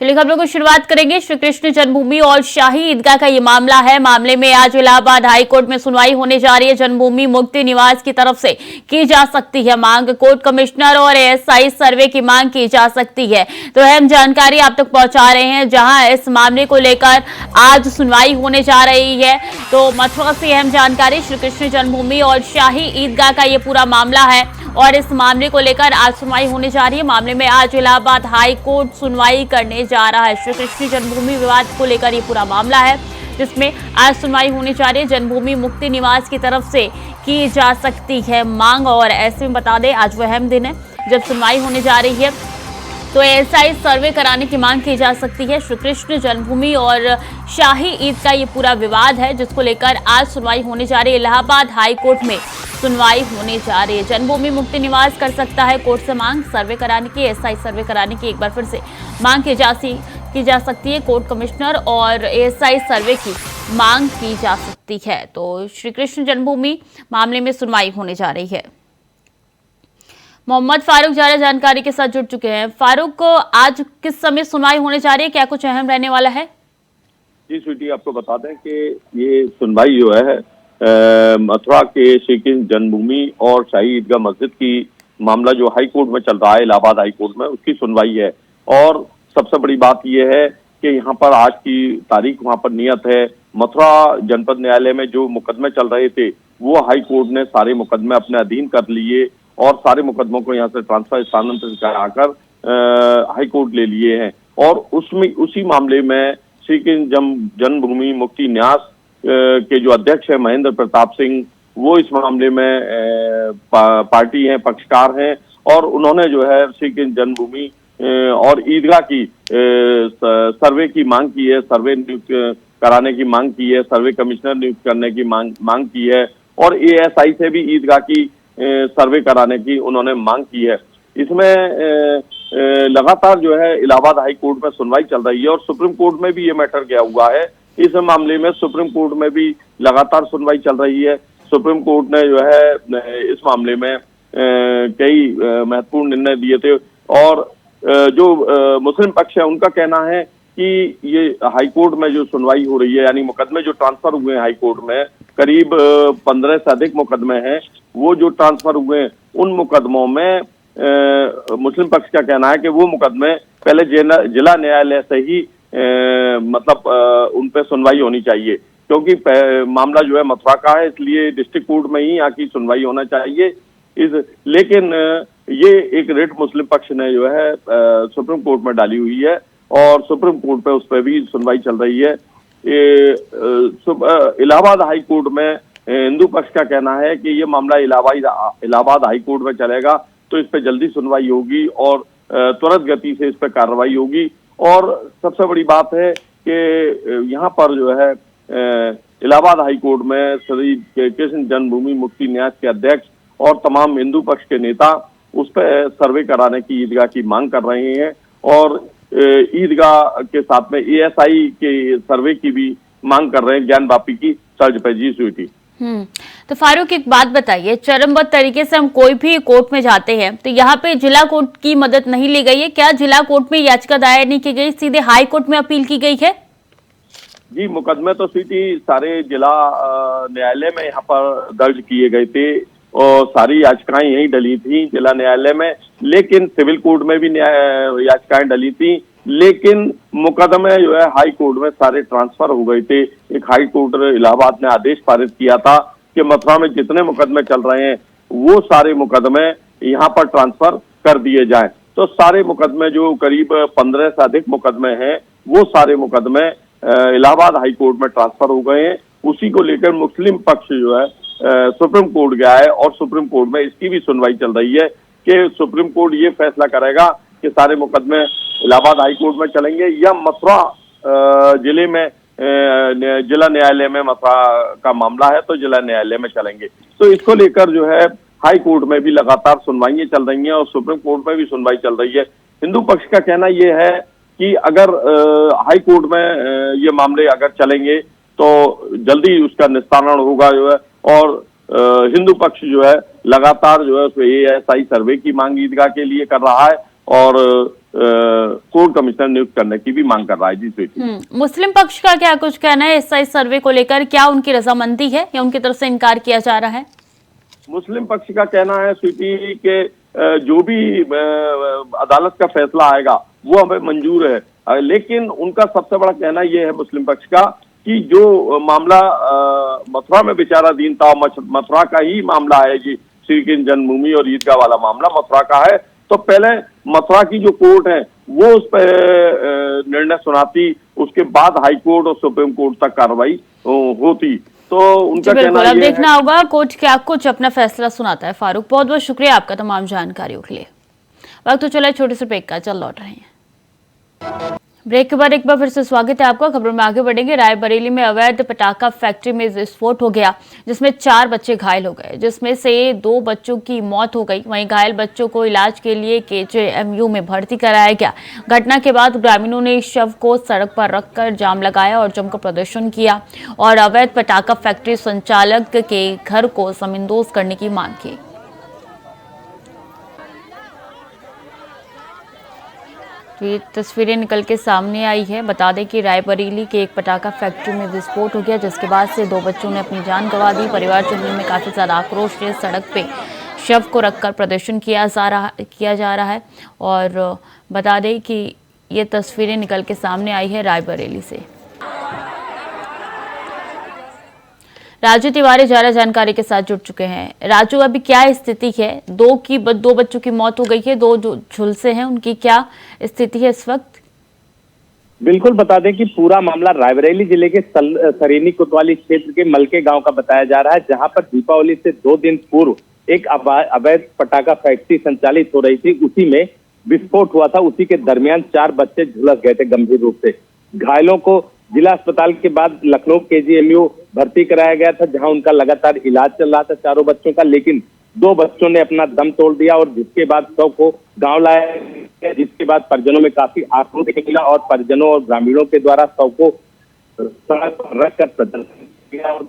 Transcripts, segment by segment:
चलिए खबरों को शुरुआत करेंगे। श्री कृष्ण जन्मभूमि और शाही ईदगाह का ये मामला है। मामले में आज इलाहाबाद हाई कोर्ट में सुनवाई होने जा रही है। जन्मभूमि मुक्ति निवास की तरफ से की जा सकती है मांग, कोर्ट कमिश्नर और एएसआई सर्वे की मांग की जा सकती है। तो अहम जानकारी आप तक पहुंचा रहे हैं, जहां इस मामले को लेकर आज सुनवाई होने जा रही है। तो मथुरा से अहम जानकारी, श्री कृष्ण जन्मभूमि और शाही ईदगाह का ये पूरा मामला है और इस मामले को लेकर आज सुनवाई होने जा रही है। मामले में आज इलाहाबाद हाई कोर्ट सुनवाई करने जा रहा है। श्री कृष्ण जन्मभूमि विवाद को लेकर ये पूरा मामला है, जिसमें आज सुनवाई होने जा रही है। जन्मभूमि मुक्ति निवास की तरफ से की जा सकती है मांग, और ऐसे में बता दें आज वो अहम दिन है जब सुनवाई होने जा रही है। तो एएसआई सर्वे कराने की मांग की जा सकती है। श्री कृष्ण जन्मभूमि और शाही ईद का ये पूरा विवाद है, जिसको लेकर आज सुनवाई होने जा रही है। इलाहाबाद हाई कोर्ट में सुनवाई होने जा रही है। जन्मभूमि मुक्ति निवास कर सकता है कोर्ट से मांग सर्वे कराने की, एएसआई सर्वे कराने की एक बार फिर से मांग की जा सकती है। कोर्ट कमिश्नर और एएसआई सर्वे की मांग की जा सकती है। तो श्री कृष्ण जन्मभूमि मामले में सुनवाई होने जा रही है। मोहम्मद फारूक ज्यादा जानकारी के साथ जुड़ चुके हैं। फारूक, आज किस समय सुनवाई होने जा रही है, क्या कुछ अहम रहने वाला है? जी स्वीटी, आपको बता दें कि ये सुनवाई जो है मथुरा के श्री कृष्ण जन्मभूमि और शाही ईदगाह मस्जिद की मामला जो हाई कोर्ट में चल रहा है, इलाहाबाद हाई कोर्ट में, उसकी सुनवाई है। और सबसे बड़ी बात यह है कि यहाँ पर आज की तारीख वहाँ पर नियत है। मथुरा जनपद न्यायालय में जो मुकदमे चल रहे थे वो हाई कोर्ट ने सारे मुकदमे अपने अधीन कर लिए और सारे मुकदमों को यहाँ से ट्रांसफर स्थानांतरित कराकर हाई कोर्ट ले लिए हैं। और उसमें उसी मामले में श्री कृष्ण जन्मभूमि मुक्ति न्यास के जो अध्यक्ष है महेंद्र प्रताप सिंह, वो इस मामले में पार्टी हैं, पक्षकार हैं, और उन्होंने जो है श्री कृष्ण जन्मभूमि और ईदगाह की सर्वे की मांग की है, सर्वे नियुक्त कराने की मांग की है, सर्वे कमिश्नर नियुक्त करने की मांग की है, और एएसआई से भी ईदगाह की सर्वे कराने की उन्होंने मांग की है। इसमें लगातार जो है इलाहाबाद हाई कोर्ट में सुनवाई चल रही है और सुप्रीम कोर्ट में भी ये मैटर गया हुआ है। इस मामले में सुप्रीम कोर्ट में भी लगातार सुनवाई चल रही है। सुप्रीम कोर्ट ने जो है इस मामले में कई महत्वपूर्ण निर्णय दिए थे, और जो मुस्लिम पक्ष है उनका कहना है कि ये हाई कोर्ट में जो सुनवाई हो रही है, यानी मुकदमे जो ट्रांसफर हुए हैं हाई कोर्ट में, करीब 15 से अधिक मुकदमे हैं, वो जो ट्रांसफर हुए हैं उन मुकदमों में मुस्लिम पक्ष का कहना है कि वो मुकदमे पहले जिला न्यायालय से ही मतलब उन पे सुनवाई होनी चाहिए, क्योंकि मामला जो है मथुरा का है, इसलिए डिस्ट्रिक्ट कोर्ट में ही आके सुनवाई होना चाहिए। लेकिन ये एक रेट मुस्लिम पक्ष ने जो है सुप्रीम कोर्ट में डाली हुई है और सुप्रीम कोर्ट पे उस पर भी सुनवाई चल रही है। इलाहाबाद हाई कोर्ट में हिंदू पक्ष का कहना है कि ये मामला इलाहाबाद हाई कोर्ट में चलेगा तो इस पर जल्दी सुनवाई होगी और त्वरित गति से इस पर कार्रवाई होगी। और सबसे बड़ी बात है कि यहाँ पर जो है इलाहाबाद हाई कोर्ट में श्री कृष्ण जन्मभूमि मुक्ति न्यास के अध्यक्ष और तमाम हिंदू पक्ष के नेता उस पर सर्वे कराने की ईदगाह की मांग कर रहे हैं, और ईदगाह के साथ में एएसआई के सर्वे की भी मांग कर रहे हैं ज्ञान वापी की तर्ज पर। जी स्वीटी। तो फारूक, एक बात बताइए, चरणबद्ध तरीके से हम कोई भी कोर्ट में जाते हैं तो यहाँ पे जिला कोर्ट की मदद नहीं ली गई है क्या? जिला कोर्ट में याचिका दायर नहीं की गई, सीधे हाई कोर्ट में अपील की गई है? जी, मुकदमे तो स्वीटी सारे जिला न्यायालय में यहाँ पर दर्ज किए गए थे और सारी याचिकाएं यही डली थी जिला न्यायालय में, लेकिन सिविल कोर्ट में भी याचिकाएं डली थी, लेकिन मुकदमे जो है हाई कोर्ट में सारे ट्रांसफर हो गए थे। एक हाई कोर्ट इलाहाबाद ने आदेश पारित किया था कि मथुरा में जितने मुकदमे चल रहे हैं वो सारे मुकदमे यहाँ पर ट्रांसफर कर दिए जाएं। तो सारे मुकदमे जो करीब 15 से अधिक मुकदमे हैं वो सारे मुकदमे इलाहाबाद हाई कोर्ट में ट्रांसफर हो गए हैं। उसी को लेकर मुस्लिम पक्ष जो है सुप्रीम कोर्ट गया है और सुप्रीम कोर्ट में इसकी भी सुनवाई चल रही है कि सुप्रीम कोर्ट ये फैसला करेगा कि सारे मुकदमे इलाहाबाद हाई कोर्ट में चलेंगे या मथुरा जिले में जिला न्यायालय में मथुरा का मामला है तो जिला न्यायालय में चलेंगे। तो इसको लेकर जो है हाई कोर्ट में भी लगातार सुनवाइयां चल रही हैं और सुप्रीम कोर्ट में भी सुनवाई चल रही है। हिंदू पक्ष का कहना यह है कि अगर हाई कोर्ट में ये मामले अगर चलेंगे तो जल्दी उसका निस्तारण होगा जो है, और हिंदू पक्ष जो है लगातार जो है एएसआई सर्वे की मांग ईदगाह के लिए कर रहा है और कोर्ट कमिश्नर नियुक्त करने की भी मांग कर रहा है। जी स्वीटी। मुस्लिम पक्ष का क्या कुछ कहना है इस सर्वे को लेकर? क्या उनकी रजामंदी है या उनकी तरफ से इनकार किया जा रहा है? मुस्लिम पक्ष का कहना है स्वीटी के जो भी अदालत का फैसला आएगा वो हमें मंजूर है, लेकिन उनका सबसे बड़ा कहना यह है मुस्लिम पक्ष का कि जो मामला मथुरा में विचाराधीन था, मथुरा का ही मामला है जी, श्री कृष्ण जन्मभूमि और ईदगाह वाला मामला मथुरा का है, तो पहले मथुरा की जो कोर्ट है वो उस पर निर्णय सुनाती, उसके बाद हाई कोर्ट और सुप्रीम कोर्ट तक कार्रवाई होती। तो उनका कहना अब देखना होगा कोर्ट क्या कुछ अपना फैसला सुनाता है। फारूक, बहुत बहुत शुक्रिया आपका तमाम जानकारियों के लिए। वक्त तो चला छोटे से ब्रेक का, चल लौट रहे हैं। ब्रेक के बाद एक बार फिर से स्वागत है आपका। खबरों में आगे बढ़ेंगे। रायबरेली में अवैध पटाखा फैक्ट्री में विस्फोट हो गया जिसमें 4 बच्चे घायल हो गए, जिसमें से 2 बच्चों की मौत हो गई। वहीं घायल बच्चों को इलाज के लिए KJMU में भर्ती कराया गया। घटना के बाद ग्रामीणों ने शव को सड़क पर रखकर जाम लगाया और जमकर प्रदर्शन किया और अवैध पटाखा फैक्ट्री संचालक के घर को जमींदोज करने की मांग की। तो ये तस्वीरें निकल के सामने आई है। बता दें कि रायबरेली के एक पटाखा फैक्ट्री में विस्फोट हो गया जिसके बाद से 2 बच्चों ने अपनी जान गंवा दी। परिवारजनों में काफ़ी ज़्यादा आक्रोश है। सड़क पे शव को रखकर प्रदर्शन किया जा रहा है। और बता दें कि ये तस्वीरें निकल के सामने आई है रायबरेली से। राजू तिवारी ज्यादा जानकारी के साथ जुड़ चुके हैं। राजू, अभी क्या स्थिति है? 2 बच्चों की मौत हो गई है, 2 जो झुलसे हैं उनकी क्या स्थिति है इस वक्त? बिल्कुल, बता दें कि पूरा मामला रायबरेली जिले के सरीनी कोतवाली क्षेत्र के मलके गांव का बताया जा रहा है, जहां पर दीपावली से 2 दिन पूर्व एक अवैध पटाखा फैक्ट्री संचालित हो रही थी, उसी में विस्फोट हुआ था। उसी के दरमियान 4 बच्चे झुलस गए थे गंभीर रूप से। घायलों को जिला अस्पताल के बाद लखनऊ KJMU भर्ती कराया गया था, जहां उनका लगातार इलाज चल रहा था चारों बच्चों का। लेकिन 2 बच्चों ने अपना दम तोड़ दिया और जिसके बाद शव को गांव लाया गया, जिसके बाद परिजनों में काफी आक्रोश मिला और परिजनों और ग्रामीणों के द्वारा शव को सड़क पर रखकर प्रदर्शन किया और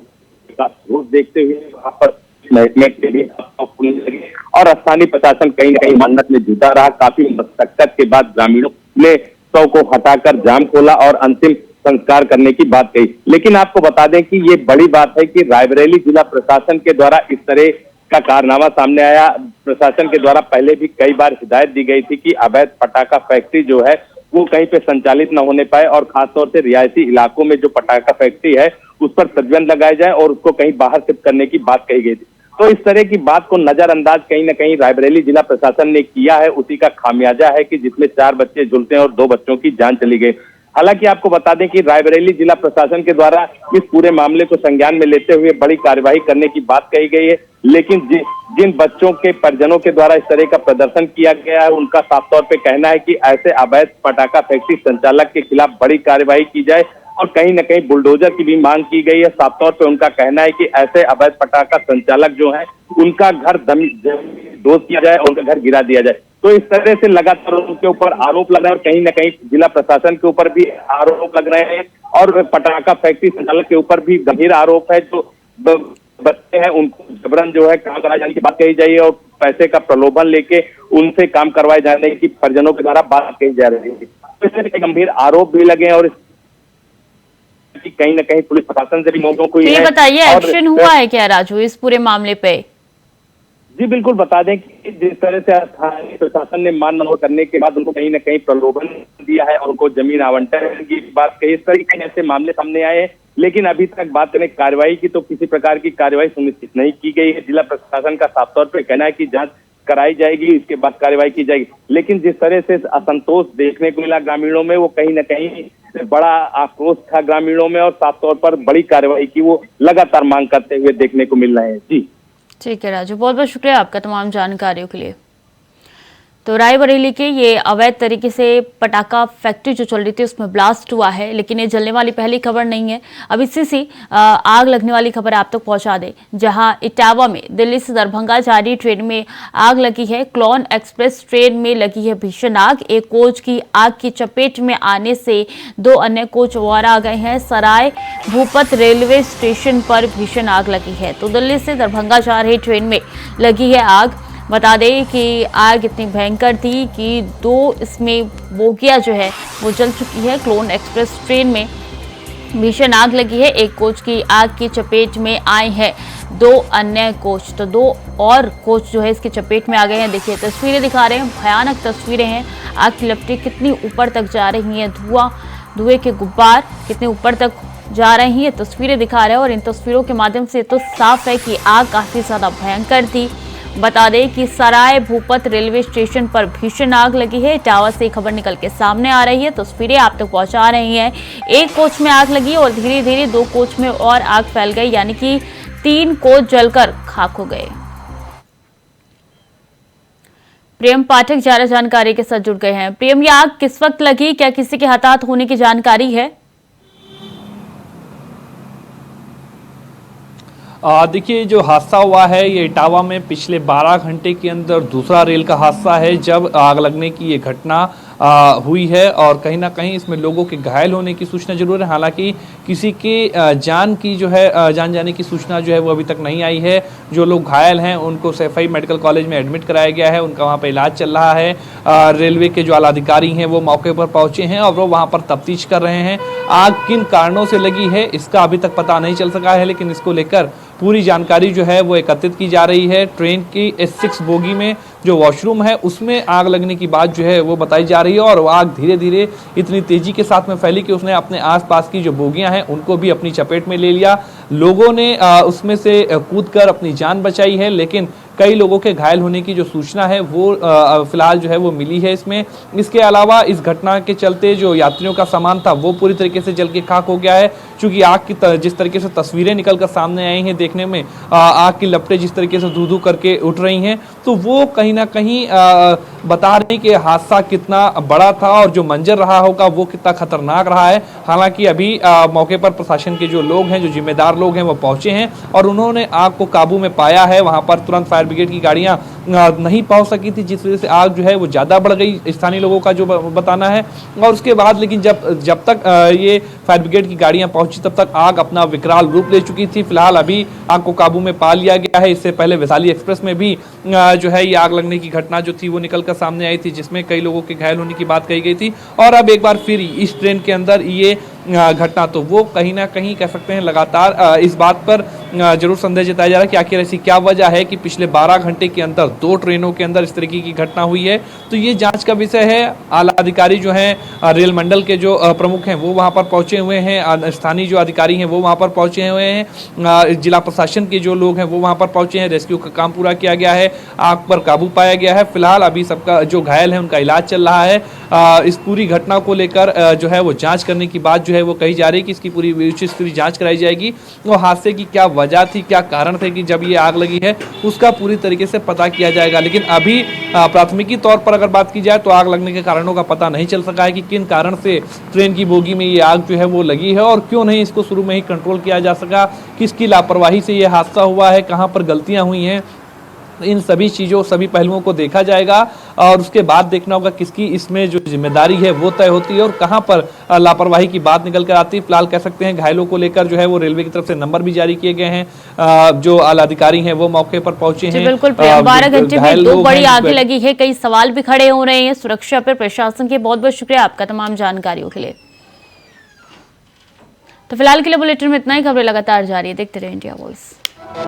रोज देखते हुए वहां पर महकमे के लिए लगे और स्थानीय प्रशासन कहीं न कहीं मन्नत में जुटा रहा। काफी मशक्कत के बाद ग्रामीणों ने शव को हटाकर जाम खोला और अंतिम संस्कार करने की बात कही। लेकिन आपको बता दें कि ये बड़ी बात है कि रायबरेली जिला प्रशासन के द्वारा इस तरह का कारनामा सामने आया। प्रशासन के द्वारा पहले भी कई बार हिदायत दी गई थी कि अवैध पटाखा फैक्ट्री जो है वो कहीं पे संचालित न होने पाए और खासतौर से रिहायशी इलाकों में जो पटाखा फैक्ट्री है उस पर प्रतिबंध लगाया जाए और उसको कहीं बाहर शिफ्ट करने की बात कही गई थी। तो इस तरह की बात को नजरअंदाज कहीं न कहीं रायबरेली जिला प्रशासन ने किया है। उसी का खामियाजा है कि जिसमें 4 बच्चे झुलते हैं और 2 बच्चों की जान चली गई। हालांकि आपको बता दें कि रायबरेली जिला प्रशासन के द्वारा इस पूरे मामले को संज्ञान में लेते हुए बड़ी कार्यवाही करने की बात कही गई है। लेकिन जिन बच्चों के परिजनों के द्वारा इस तरह का प्रदर्शन किया गया है, उनका साफ तौर पे कहना है कि ऐसे अवैध पटाखा फैक्ट्री संचालक के खिलाफ बड़ी कार्यवाही की जाए और कहीं न कहीं बुलडोजर की भी मांग की गई है। साफ तौर पे उनका कहना है कि ऐसे अवैध पटाखा संचालक जो हैं उनका घर दोष किया जाए और उनका घर गिरा दिया जाए। तो इस तरह से लगातार उनके ऊपर आरोप लग रहा है और कहीं न कहीं जिला प्रशासन के ऊपर भी आरोप लग रहे हैं और पटाखा फैक्ट्री संचालक के ऊपर भी गंभीर आरोप है। जो बच्चे हैं उनको जबरन जो है काम कराए जाने की बात कही जाए और पैसे का प्रलोभन लेके उनसे काम करवाए जाने की परिजनों के द्वारा बात कही जा रही है। तो इस तरह के गंभीर आरोप भी लगे और कहीं न कहीं पुलिस प्रशासन से भी मौकों को ये बताइए एक्शन हुआ है क्या राजू इस पूरे मामले पे? जी बिल्कुल, बता दें कि जिस तरह से स्थानीय प्रशासन ने मान मनोर करने के बाद उनको कहीं न कहीं प्रलोभन दिया है और उनको जमीन आवंटन की बात कही, इस तरह के ऐसे मामले सामने आए हैं। लेकिन अभी तक बात करें कार्रवाई की तो किसी प्रकार की कार्रवाई सुनिश्चित नहीं की गई है। जिला प्रशासन का साफ तौर पर कहना है कि जांच कराई जाएगी, इसके बाद कार्रवाई की जाएगी। लेकिन जिस तरह से असंतोष देखने को मिला ग्रामीणों में, वो कहीं न कहीं बड़ा आक्रोश था ग्रामीणों में और साफ तौर पर बड़ी कार्रवाई की वो लगातार मांग करते हुए देखने को मिल रहे हैं। जी ठीक है राजू, बहुत बहुत शुक्रिया आपका तमाम जानकारियों के लिए। तो रायबरेली के ये अवैध तरीके से पटाखा फैक्ट्री जो चल रही थी उसमें ब्लास्ट हुआ है, लेकिन ये जलने वाली पहली खबर नहीं है। अब इसी से आग लगने वाली खबर आप तक पहुंचा दे, जहां इटावा में दिल्ली से दरभंगा जा रही ट्रेन में आग लगी है। क्लोन एक्सप्रेस ट्रेन में लगी है भीषण आग। एक कोच की आग की चपेट में आने से 2 अन्य कोच और आ गए हैं। सराय भूपत रेलवे स्टेशन पर भीषण आग लगी है। तो दिल्ली से दरभंगा जा रही ट्रेन में लगी है आग। बता दें कि आग इतनी भयंकर थी कि 2 इसमें बोगियां जो है वो जल चुकी है। क्लोन एक्सप्रेस ट्रेन में भीषण आग लगी है। एक कोच की आग की चपेट में आए हैं 2 अन्य कोच, तो 2 और कोच जो है इसकी चपेट में आ गए हैं। देखिए तस्वीरें दिखा रहे हैं, भयानक तस्वीरें हैं। आग की लपटें कितनी ऊपर तक जा रही हैं, धुएं के गुब्बार कितने ऊपर तक जा रही हैं, तस्वीरें दिखा रहे हैं। और इन तस्वीरों के माध्यम से तो साफ है कि आग काफी ज्यादा भयंकर थी। बता दें कि सराय भूपत रेलवे स्टेशन पर भीषण आग लगी है। इटावा से खबर निकल के सामने आ रही है, तस्वीरें आप तक पहुंचा रही हैं। एक कोच में आग लगी और धीरे धीरे 2 कोच में और आग फैल गई, यानी कि 3 कोच जलकर खाक हो गए। प्रियम पाठक ज्यादा जानकारी के साथ जुड़ गए हैं। प्रियम, ये आग किस वक्त लगी, क्या किसी के हताहत होने की जानकारी है? देखिए, जो हादसा हुआ है ये इटावा में पिछले 12 घंटे के अंदर दूसरा रेल का हादसा है जब आग लगने की ये घटना हुई है। और कहीं ना कहीं इसमें लोगों के घायल होने की सूचना जरूर है, हालांकि किसी के जान की जो है जान जाने की सूचना जो है वो अभी तक नहीं आई है। जो लोग घायल हैं उनको सैफई मेडिकल कॉलेज में एडमिट कराया गया है, उनका वहाँ पर इलाज चल रहा है। रेलवे के जो आलाधिकारी हैं वो मौके पर पहुंचे हैं और वो वहाँ पर तफ्तीश कर रहे हैं। आग किन कारणों से लगी है इसका अभी तक पता नहीं चल सका है, लेकिन इसको लेकर पूरी जानकारी जो है वो एकत्रित की जा रही है। ट्रेन की S6 बोगी में जो वॉशरूम है उसमें आग लगने की बात जो है वो बताई जा रही है और वो आग धीरे धीरे इतनी तेजी के साथ में फैली कि उसने अपने आसपास की जो बोगियां हैं उनको भी अपनी चपेट में ले लिया। लोगों ने उसमें से कूदकर अपनी जान बचाई है, लेकिन कई लोगों के घायल होने की जो सूचना है वो फिलहाल जो है वो मिली है इसमें। इसके अलावा इस घटना के चलते जो यात्रियों का सामान था वो पूरी तरीके से जल के खाक हो गया है, क्योंकि आग की जिस तरीके से तस्वीरें निकलकर सामने आई हैं देखने में आग की लपटें जिस तरीके से धू धू करके उठ रही हैं, तो वो कहीं ना कहीं बता रही कि हादसा कितना बड़ा था और जो मंजर रहा होगा वो कितना खतरनाक रहा है। हालांकि अभी मौके पर प्रशासन के जो लोग हैं, जो जिम्मेदार लोग हैं वो पहुंचे हैं और उन्होंने आग को काबू में पाया है। वहां पर तुरंत फायर ब्रिगेड की गाड़ियां नहीं पहुंच सकी थी, जिस वजह से आग जो है वो ज्यादा बढ़ गई, स्थानीय लोगों का जो बताना है। और उसके बाद लेकिन जब तक ये फायर ब्रिगेड की गाड़ियां पहुंची तब तक आग अपना विकराल रूप ले चुकी थी। फिलहाल अभी आग को काबू में पा लिया गया है। इससे पहले वैशाली एक्सप्रेस में भी जो है ये आग लगने की घटना जो थी वो निकलकर सामने आई थी, जिसमें कई लोगों के घायल होने की बात कही गई थी। और अब एक बार फिर इस ट्रेन के अंदर ये घटना, तो वो कहीं ना कहीं कह सकते हैं लगातार इस बात पर जरूर संदेह जताया जा रहा है कि आखिर ऐसी क्या वजह है कि पिछले 12 घंटे के अंदर 2 ट्रेनों के अंदर इस तरीके की घटना हुई है। तो ये जांच का विषय है। आला अधिकारी जो हैं रेल मंडल के जो प्रमुख हैं वो वहां पर पहुंचे हुए हैं, स्थानीय जो अधिकारी हैं वो वहां पर पहुंचे हुए हैं, जिला प्रशासन के जो लोग हैं वो वहां पर पहुंचे हैं। रेस्क्यू का काम पूरा किया गया है, आग पर काबू पाया गया है। फिलहाल अभी सबका जो घायल है उनका इलाज चल रहा है। इस पूरी घटना को लेकर जो है वो जांच करने की बात जो है वो कही जा रही है कि इसकी पूरी विशेष पूरी जांच कराई जाएगी और हादसे की क्या वजह थी, क्या कारण थे कि जब ये आग लगी है उसका पूरी तरीके से पता किया जाएगा। लेकिन अभी प्राथमिकी तौर पर अगर बात की जाए तो आग लगने के कारणों का पता नहीं चल सका है कि किन कारण से ट्रेन की बोगी में ये आग जो है वो लगी है और क्यों नहीं इसको शुरू में ही कंट्रोल किया जा सका, किसकी लापरवाही से ये हादसा हुआ है, कहाँ पर गलतियां हुई हैं। इन सभी चीज़ों सभी पहलुओं को देखा जाएगा और उसके बाद देखना होगा किसकी इसमें जो जिम्मेदारी है वो तय होती है और कहां पर लापरवाही की बात निकल कर आती है। फिलहाल कह सकते हैं घायलों को लेकर जो है वो रेलवे की तरफ से नंबर भी जारी किए गए हैं। जो आला अधिकारी हैं वो मौके पर पहुंचे हैं। बिल्कुल, 12 घंटे में 2 बड़ी आगे लगी है, कई सवाल भी खड़े हो रहे हैं सुरक्षा पर। प्रशासन के बहुत बहुत शुक्रिया आपका तमाम जानकारियों के लिए। तो फिलहाल के लिए बुलेटिन में इतना ही, खबरें लगातार जारी है, देखते रहे इंडिया वॉइस।